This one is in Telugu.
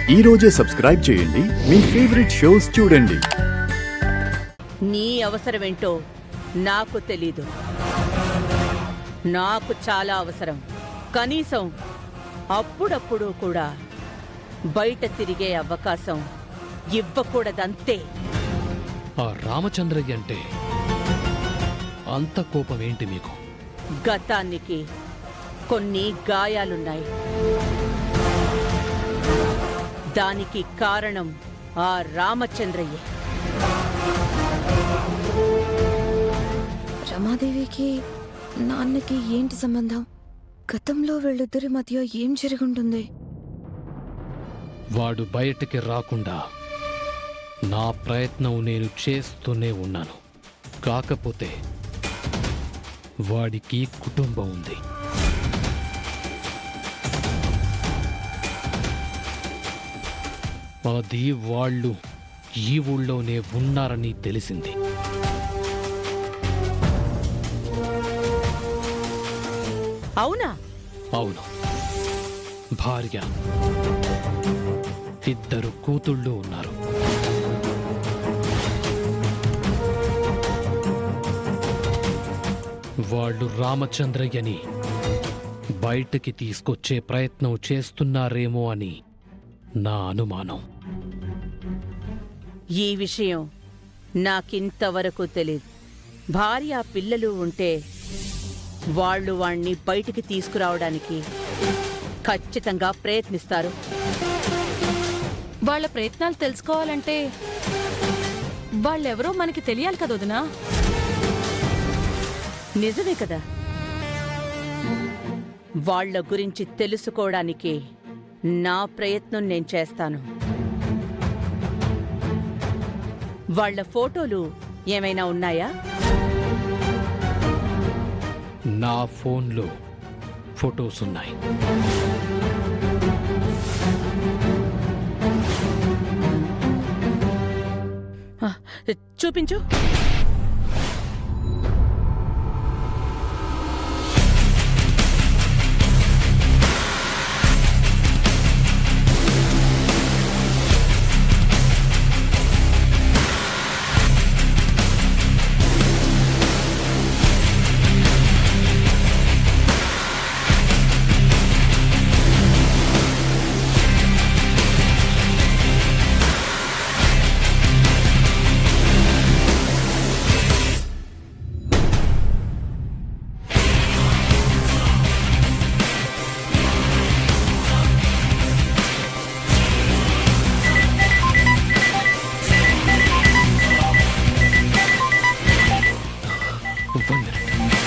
ఈ రోజే సబ్స్క్రైబ్ చేయండి, మీ ఫేవరెట్ షోస్ చూడండి. నీ అవసరమేంటో నాకు తెలీదు. నాకు చాలా అవసరం. కనీసం అప్పుడప్పుడు కూడా బయట తిరిగే అవకాశం ఇవ్వకూడదంతే. ఆ రామచంద్రయ్య అంటే అంత కోపమేంటి మీకు? గతానికి కొన్ని గాయాలున్నాయి. దానికి కారణం ఆ రామచంద్రయ్యే. రమాదేవికి నాన్నకి ఏంటి సంబంధం? గతంలో వీళ్ళిద్దరి మధ్య ఏం జరుగుంటుంది? వాడు బయటికి రాకుండా నా ప్రయత్నం నేను చేస్తూనే ఉన్నాను. కాకపోతే వాడికి కుటుంబం ఉంది. అది వాళ్ళు ఈ ఊళ్ళోనే ఉన్నారని తెలిసింది. అవునా? అవును. భార్య, ఇద్దరు కూతుళ్ళు ఉన్నారు. వాళ్ళు రామచంద్రయ్యని బయటికి తీసుకొచ్చే ప్రయత్నం చేస్తున్నారేమో అని నా అనుమానం. ఈ విషయం నాకింతవరకు తెలీదు. భార్య పిల్లలు ఉంటే వాళ్ళు వాణ్ణి బయటికి తీసుకురావడానికి ఖచ్చితంగా ప్రయత్నిస్తారు. వాళ్ళ ప్రయత్నాలు తెలుసుకోవాలంటే వాళ్ళెవరో మనకి తెలియాలి కదా వదినా? నిజమే కదా. వాళ్ళ గురించి తెలుసుకోవడానికి నా ప్రయత్నం నేను చేస్తాను. వాళ్ళ ఫోటోలు ఏమైనా ఉన్నాయా? నా ఫోన్లో ఫొటోస్ ఉన్నాయి. చూపించు. One minute.